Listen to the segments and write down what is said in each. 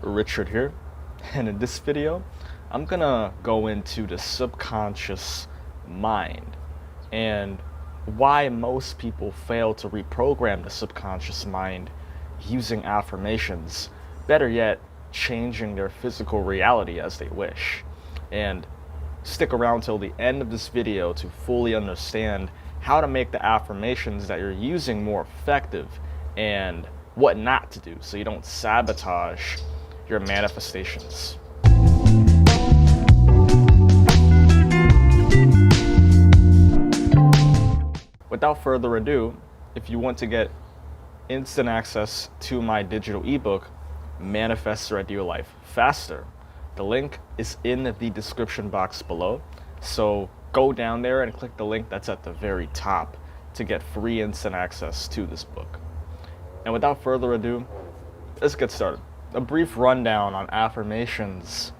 Richard here, and in this video I'm gonna go into the subconscious mind and why most people fail to reprogram the subconscious mind using affirmations, better yet changing their physical reality as they wish. And stick around till the end of this video to fully understand how to make the affirmations that you're using more effective and what not to do so you don't sabotage your manifestations. Without further ado, if you want to get instant access to my digital ebook, Manifest Your Ideal Life Faster, the link is in the description box below. So go down there and click the link that's at the very top to get free instant access to this book. And without further ado, let's get started. A brief rundown on affirmations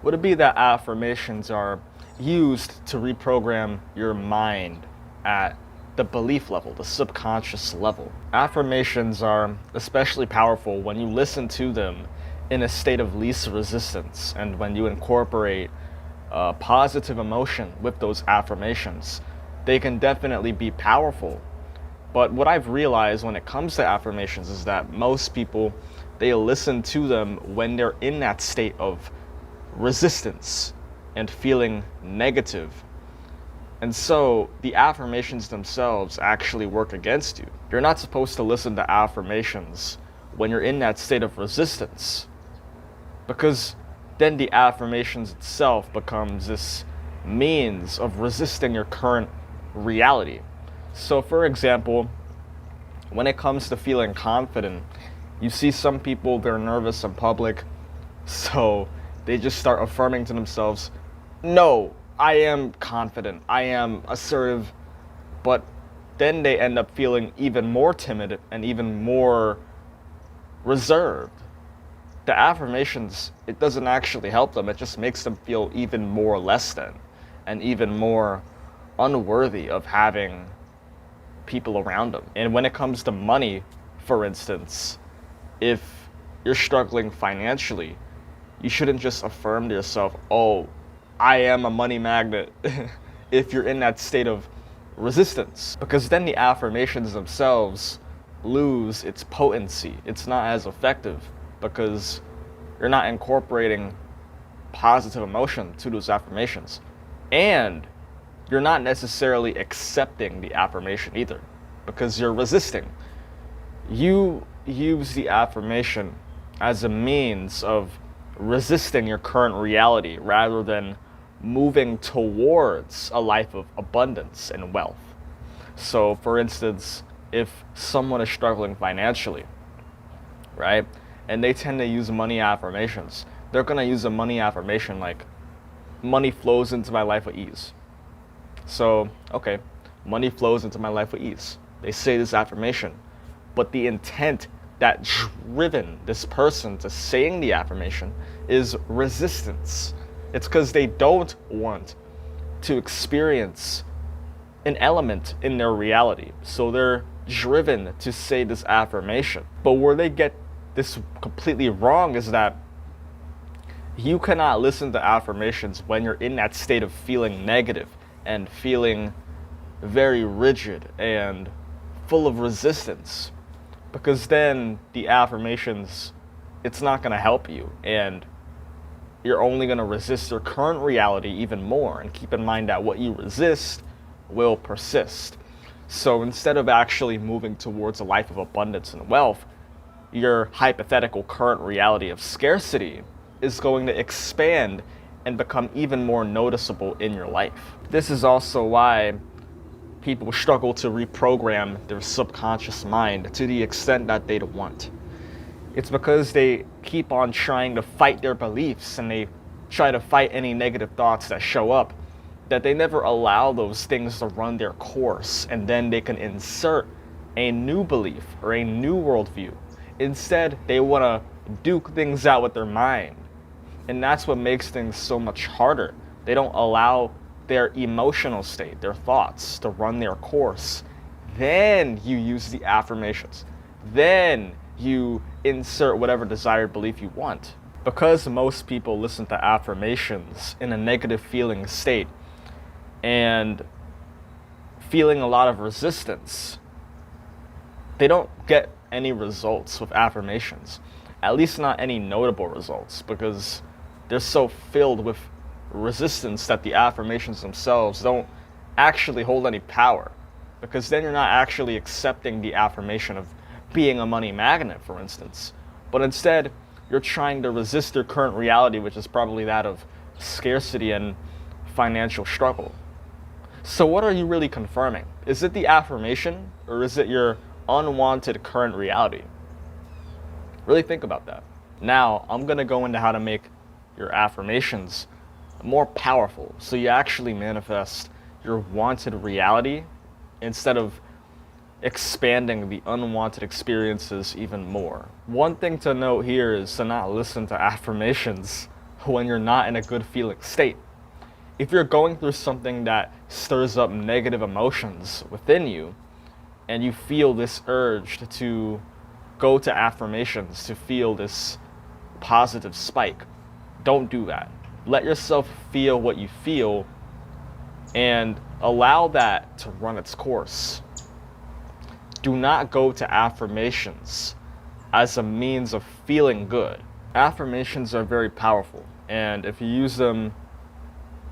would it be that affirmations are used to reprogram your mind at the belief level, the subconscious level. Affirmations are especially powerful when you listen to them in a state of least resistance and when you incorporate positive emotion with those affirmations. They can definitely be powerful. But what I've realized when it comes to affirmations is that most people, they listen to them when they're in that state of resistance and feeling negative. And so the affirmations themselves actually work against you. You're not supposed to listen to affirmations when you're in that state of resistance, because then the affirmations itself becomes this means of resisting your current reality. So for example, when it comes to feeling confident, you see some people, they're nervous in public, so they just start affirming to themselves, no, I am confident, I am assertive, but then they end up feeling even more timid and even more reserved. The affirmations, it doesn't actually help them, it just makes them feel even more less than and even more unworthy of having people around them. And when it comes to money, for instance, if you're struggling financially, you shouldn't just affirm to yourself, oh, I am a money magnet, if you're in that state of resistance, because then the affirmations themselves lose its potency. It's not as effective because you're not incorporating positive emotion to those affirmations. And you're not necessarily accepting the affirmation either, because you're resisting. You use the affirmation as a means of resisting your current reality rather than moving towards a life of abundance and wealth. So for instance, if someone is struggling financially, right, and they tend to use money affirmations, they're going to use a money affirmation like, money flows into my life with ease. So, okay, money flows into my life with ease. They say this affirmation, but the intent that driven this person to saying the affirmation is resistance. It's because they don't want to experience an element in their reality. So they're driven to say this affirmation. But where they get this completely wrong is that you cannot listen to affirmations when you're in that state of feeling negative and feeling very rigid and full of resistance, because then the affirmations, it's not going to help you and you're only going to resist your current reality even more. And keep in mind that what you resist will persist. So instead of actually moving towards a life of abundance and wealth, your hypothetical current reality of scarcity is going to expand and become even more noticeable in your life. This is also why people struggle to reprogram their subconscious mind to the extent that they want. It's because they keep on trying to fight their beliefs and they try to fight any negative thoughts that show up, that they never allow those things to run their course, and then they can insert a new belief or a new worldview. Instead, they want to duke things out with their mind. And that's what makes things so much harder. They don't allow their emotional state, their thoughts, to run their course. Then you use the affirmations. Then you insert whatever desired belief you want. Because most people listen to affirmations in a negative feeling state and feeling a lot of resistance, they don't get any results with affirmations, at least not any notable results, because they're so filled with resistance that the affirmations themselves don't actually hold any power, because then you're not actually accepting the affirmation of being a money magnet, for instance, but instead you're trying to resist your current reality, which is probably that of scarcity and financial struggle. So what are you really confirming? Is it the affirmation, or is it your unwanted current reality? Really think about that. Now, I'm going to go into how to make your affirmations more powerful so you actually manifest your wanted reality instead of expanding the unwanted experiences even more. One thing to note here is to not listen to affirmations when you're not in a good feeling state. If you're going through something that stirs up negative emotions within you, and you feel this urge to go to affirmations to feel this positive spike, don't do that. Let yourself feel what you feel and allow that to run its course. Do not go to affirmations as a means of feeling good. Affirmations are very powerful, and if you use them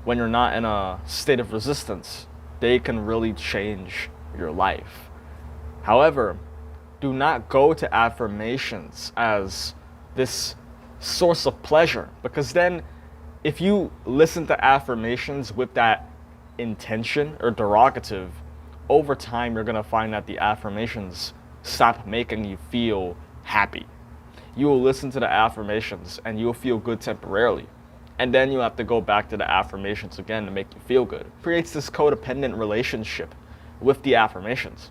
when you're not in a state of resistance, they can really change your life. However, do not go to affirmations as this source of pleasure, because then if you listen to affirmations with that intention or derogative, over time you're going to find that the affirmations stop making you feel happy. You will listen to the affirmations and you'll feel good temporarily, and then you have to go back to the affirmations again to make you feel good. It creates this codependent relationship with the affirmations.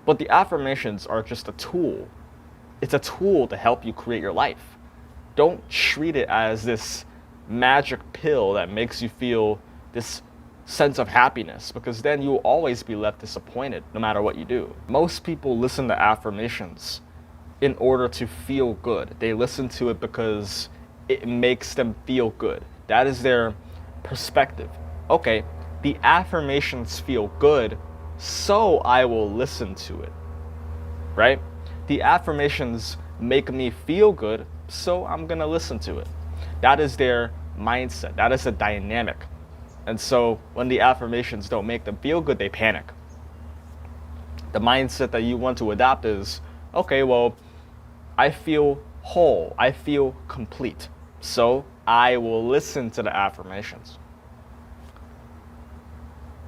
But the affirmations are just a tool. It's a tool to help you create your life. Don't treat it as this magic pill that makes you feel this sense of happiness, because then you'll always be left disappointed no matter what you do. Most people listen to affirmations in order to feel good. They listen to it because it makes them feel good. That is their perspective. Okay, the affirmations feel good, so I will listen to it, right? The affirmations make me feel good, so I'm gonna listen to it. That is their mindset. That is a dynamic. And so when the affirmations don't make them feel good, they panic. The mindset that you want to adopt is, okay, well, I feel whole, I feel complete, so I will listen to the affirmations.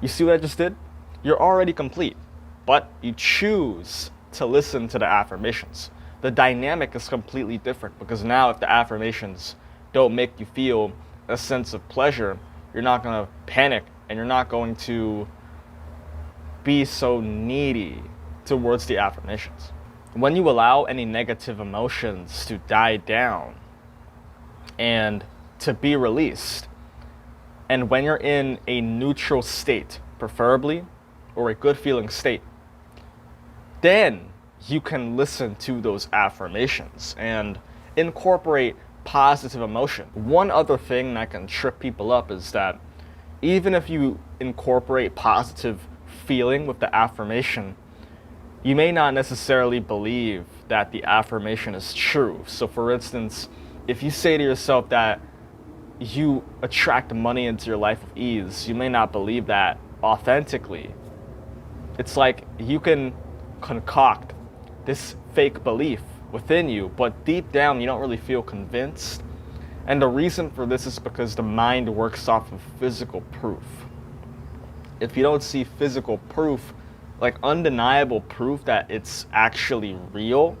You see what I just did? You're already complete, but you choose to listen to the affirmations. The dynamic is completely different, because now if the affirmations don't make you feel a sense of pleasure, you're not going to panic and you're not going to be so needy towards the affirmations. When you allow any negative emotions to die down and to be released, and when you're in a neutral state, preferably, or a good feeling state, then you can listen to those affirmations and incorporate positive emotion. One other thing that can trip people up is that even if you incorporate positive feeling with the affirmation, you may not necessarily believe that the affirmation is true. So for instance, if you say to yourself that you attract money into your life with ease, you may not believe that authentically. It's like you can concoct this fake belief within you, but deep down you don't really feel convinced. And the reason for this is because the mind works off of physical proof. If you don't see physical proof, like undeniable proof that it's actually real,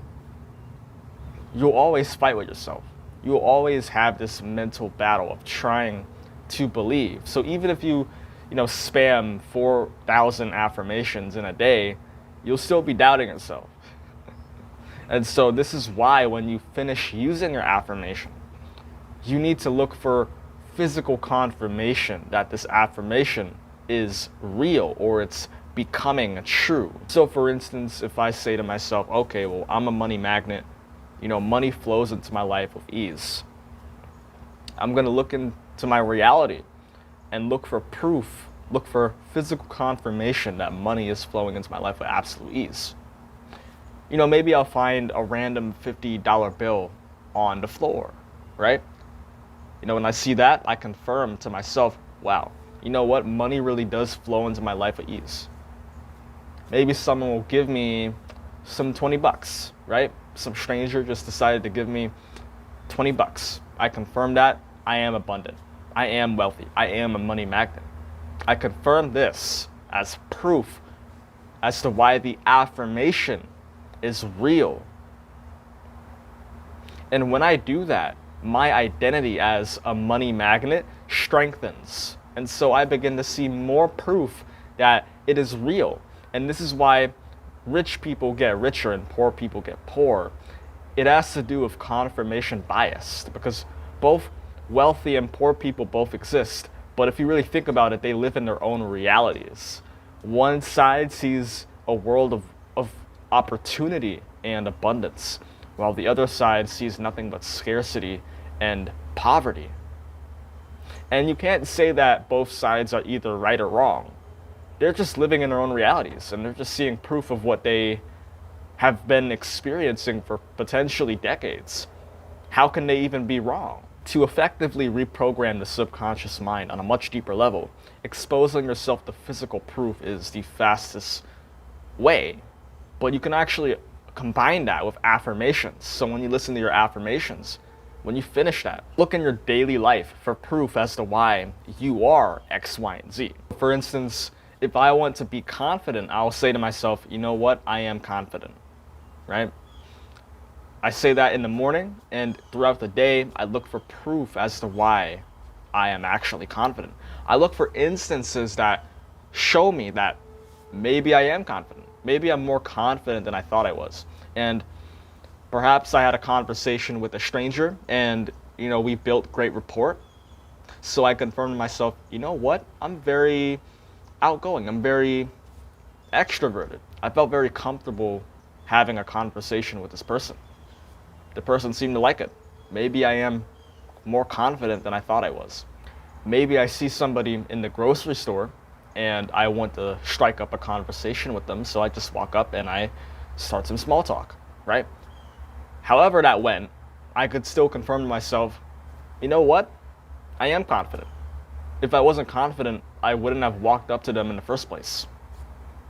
you'll always fight with yourself. You'll always have this mental battle of trying to believe. So even if you spam 4,000 affirmations in a day, you'll still be doubting yourself. And so this is why when you finish using your affirmation, you need to look for physical confirmation that this affirmation is real or it's becoming true. So for instance, if I say to myself, okay, well, I'm a money magnet, money flows into my life with ease. I'm going to look into my reality and look for proof, look for physical confirmation that money is flowing into my life with absolute ease. You know, maybe I'll find a random $50 bill on the floor, right? You know, when I see that, I confirm to myself, wow, you know what? Money really does flow into my life with ease. Maybe someone will give me some 20 bucks, right? Some stranger just decided to give me 20 bucks. I confirm that I am abundant. I am wealthy. I am a money magnet. I confirm this as proof as to why the affirmation is real. And when I do that, my identity as a money magnet strengthens. And so I begin to see more proof that it is real. And this is why rich people get richer and poor people get poor. It has to do with confirmation bias, because both wealthy and poor people both exist. But if you really think about it, they live in their own realities. One side sees a world of opportunity and abundance, while the other side sees nothing but scarcity and poverty. And you can't say that both sides are either right or wrong. They're just living in their own realities, and they're just seeing proof of what they have been experiencing for potentially decades. How can they even be wrong? To effectively reprogram the subconscious mind on a much deeper level, exposing yourself to physical proof is the fastest way. But you can actually combine that with affirmations. So when you listen to your affirmations, when you finish that, look in your daily life for proof as to why you are X, Y, and Z. For instance, if I want to be confident, I'll say to myself, you know what? I am confident, right? I say that in the morning, and throughout the day, I look for proof as to why I am actually confident. I look for instances that show me that maybe I am confident. Maybe I'm more confident than I thought I was. And perhaps I had a conversation with a stranger and, you know, we built great rapport. So I confirmed to myself, you know what? I'm very outgoing. I'm very extroverted. I felt very comfortable having a conversation with this person. The person seemed to like it. Maybe I am more confident than I thought I was. Maybe I see somebody in the grocery store and I want to strike up a conversation with them, so I just walk up and I start some small talk, right? However that went, I could still confirm to myself, you know what? I am confident. If I wasn't confident, I wouldn't have walked up to them in the first place.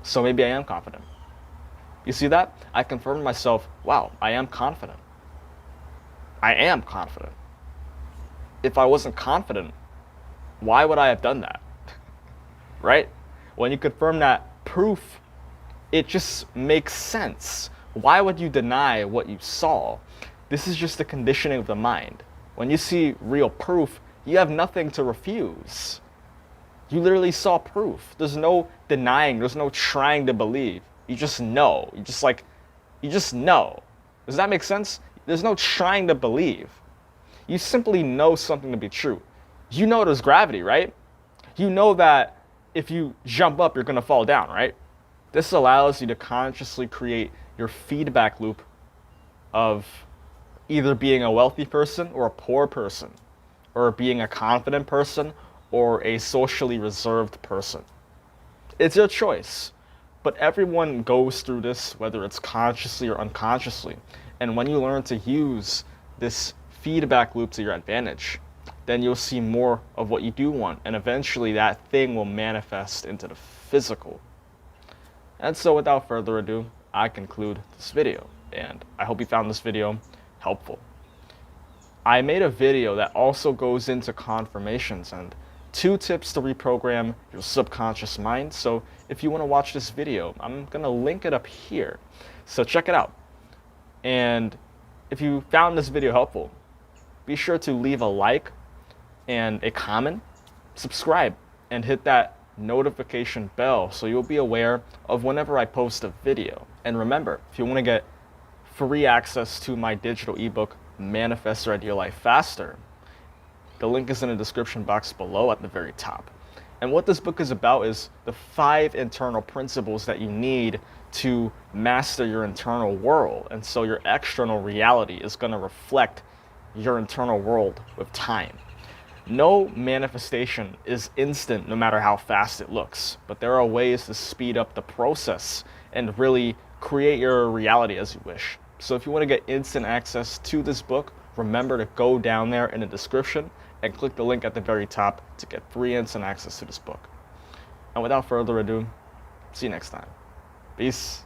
So maybe I am confident. You see that? I confirmed to myself, wow, I am confident. I am confident. If I wasn't confident, why would I have done that? Right? When you confirm that proof, it just makes sense. Why would you deny what you saw? This is just the conditioning of the mind. When you see real proof, you have nothing to refuse. You literally saw proof. There's no denying, there's no trying to believe. You just know. You just know. Does that make sense? There's no trying to believe. You simply know something to be true. You know there's gravity, right? You know that if you jump up, you're going to fall down, right? This allows you to consciously create your feedback loop of either being a wealthy person or a poor person, or being a confident person or a socially reserved person. It's your choice. But everyone goes through this, whether it's consciously or unconsciously. And when you learn to use this feedback loop to your advantage, then you'll see more of what you do want. And eventually that thing will manifest into the physical. And so without further ado, I conclude this video. And I hope you found this video helpful. I made a video that also goes into confirmations and 2 tips to reprogram your subconscious mind. So if you want to watch this video, I'm going to link it up here. So check it out. And if you found this video helpful, be sure to leave a like and a comment, subscribe, and hit that notification bell so you'll be aware of whenever I post a video. And remember, if you want to get free access to my digital ebook, Manifest Your Ideal Life Faster, the link is in the description box below at the very top. And what this book is about is the 5 internal principles that you need to master your internal world. And so your external reality is going to reflect your internal world with time. No manifestation is instant no matter how fast it looks, but there are ways to speed up the process and really create your reality as you wish. So if you want to get instant access to this book, remember to go down there in the description and click the link at the very top to get free instant access to this book. And without further ado, see you next time. Peace.